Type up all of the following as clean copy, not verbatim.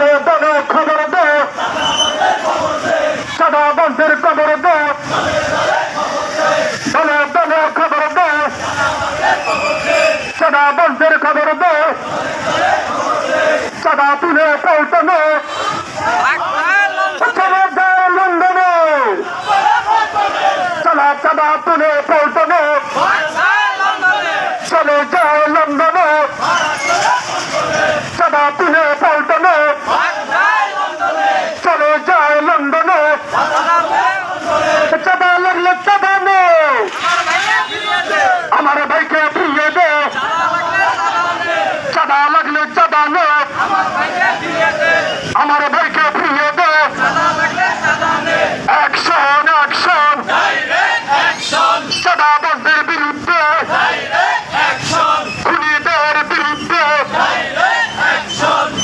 দলে দলে খবর দে, চাঁদাবাজদের খবর দে, দলে দলে খবর দে, চাঁদাবাজদের খবর দে, চাঁদা তুলে পল্টনে চলে যায় লন্ডনে, চাঁদা তুলে পল্টনে চলে যায় লন্ডনে, চাঁদা তুলে পল্টনে চলে যায় লন্ডনে, চাঁদা লাগলে চাঁদা নে, আমার ভাইকে ফিরিয়ে দে, চাঁদা লাগলে চাঁদা নে, আমার ভাইকে ফিরিয়ে দে, অ্যাকশন অ্যাকশন চাঁদাবাজদের বিরুদ্ধে, খুনিদের বিরুদ্ধে,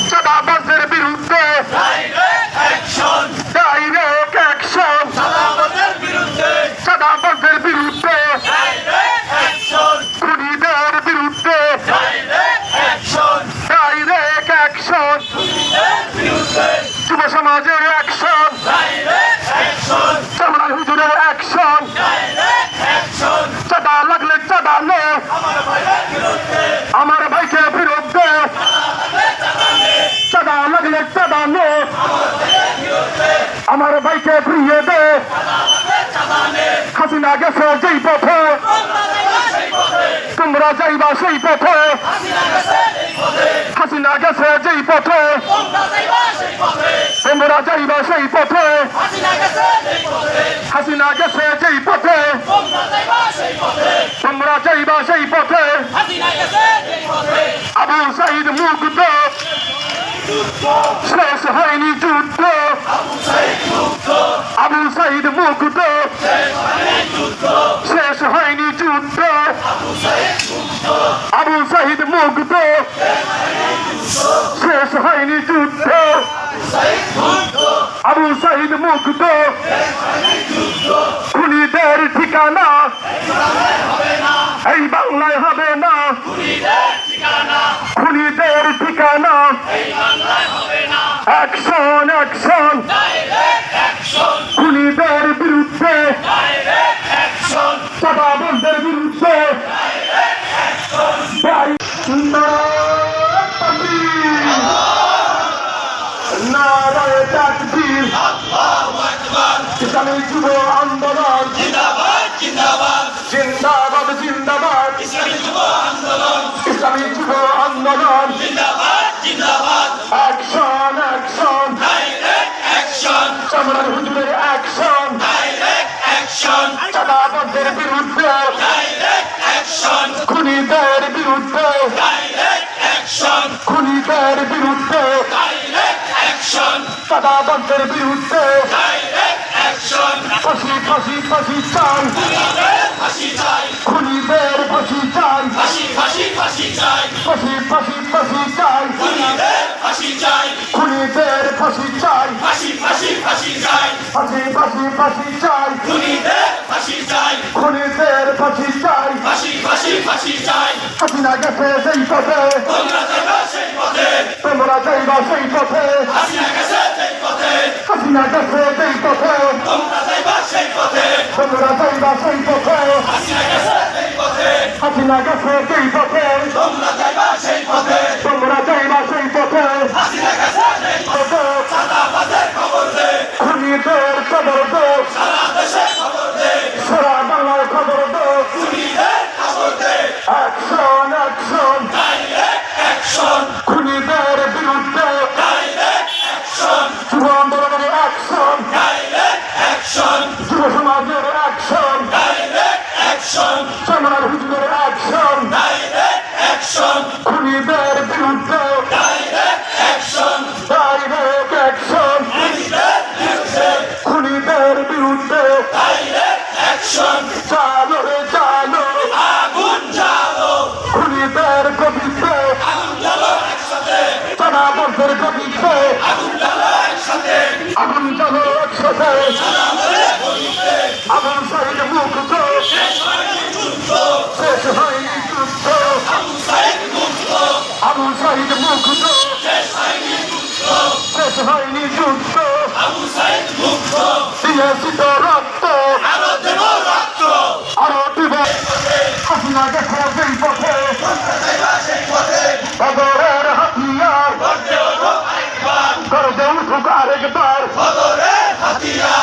চাঁদাবাজদের বিরুদ্ধে ডাইরেক্ট অ্যাকশন, চাঁদাবাজদের বিরুদ্ধে, খুনিদের বিরুদ্ধে ডাইরেক্ট অ্যাকশন, যুব সমাজের অ্যাকশন, চামড়ার হুজুরের অ্যাকশন, চাঁদা লাগলে চাঁদা নে, আমার ভাইকে ফেরত দে, চাঁদা লাগলে চাঁদা নে, আমার ভাইকে ফিরিয়ে দে, হাসিনা গেছে যেই পথে তোমরা যাইবা সেই পথে, হাসিনা গেছে যেই পথে তোমরা যাইবা সেই পথে, হাসিনা গেছে যেই পথে তোমরা যাইবা সেই পথে, আবু সাইদ মুগ্ধ শেষ হয়নি যুদ্ধ, আবু সাইদ মুগ্ধ শেষ হয়নি যুদ্ধ, আবু সাইদ মুগ্ধ শেষ হয়নি যুদ্ধ, আবু সাইদ মুগ্ধ খুনিদের ঠিকানা এই বাংলায় হবে না, খুনিদের ঠিকানা অ্যাকশন অ্যাকশন খুনিদের বিরুদ্ধে, চাঁদাবাজদের বিরুদ্ধে নারায়ে তাকবীর, ইসলামী যুব আন্দোলন জিন্দাবাদ জিন্দাবাদ, ইসলামী যুব আন্দোলন অ্যাকশন অ্যাকশন চামড়ার হুজুরের অ্যাকশন, চাঁদাবাজদের বিরুদ্ধে, খুনিদের বিরুদ্ধে, খুনিদের বিরুদ্ধে, চাঁদাবাজদের বিরুদ্ধে ফাঁসি ফাঁসি ফাঁসি চাই, খুনিদের ফাঁসি চাই, ফাঁসি ফাঁসি ফাঁসি চাই, খুনিদের ফাঁসি চাই, ফাঁসি ফাঁসি চাই, খুনিদের ফাঁসি চাই, হাসিনা গেছে সেই পথে তোমরা যাইবা সেই পথে, হাসিনা গেছে সেই পথে তোমরা যাইবা সেই পথে, হাসিনা গেছে সেই পথে তোমরা যাইবা সেই পথে, খুনিদের খবর দে, সারা বাংলার খবর দে, অ্যাকশন অ্যাকশন খুনিদের বিরুদ্ধে, যুব আন্দোলনের অ্যাকশন, যুব সমাজের অ্যাকশন, চামড়ার হুজুরের অ্যাকশন, খুনিদের বিরুদ্ধে ডাইরেক্ট অ্যাকশন, খুনিদের বিরুদ্ধে চালো রে চালো, খুনিদের গতিতে, চাঁদাবাজদের গতিতে আগুন জ্বালো একসাথে, আবু সাইদ মুগ্ধ শেষ হয়নি যুদ্ধ, আবু সাইদ মুগ্ধ হয়নি যুদ্ধ আবু সাইদ মুক্ত দিয়েছি তো রক্ত আরো দেব রক্ত আরো দিব হাসিনা গেছে যেই পথে সেই পথে বদরের হাতিয়ার গর্জে ওঠো আরেকবার গর্জে উঠুক আরেকবার বদরের হাতিয়ার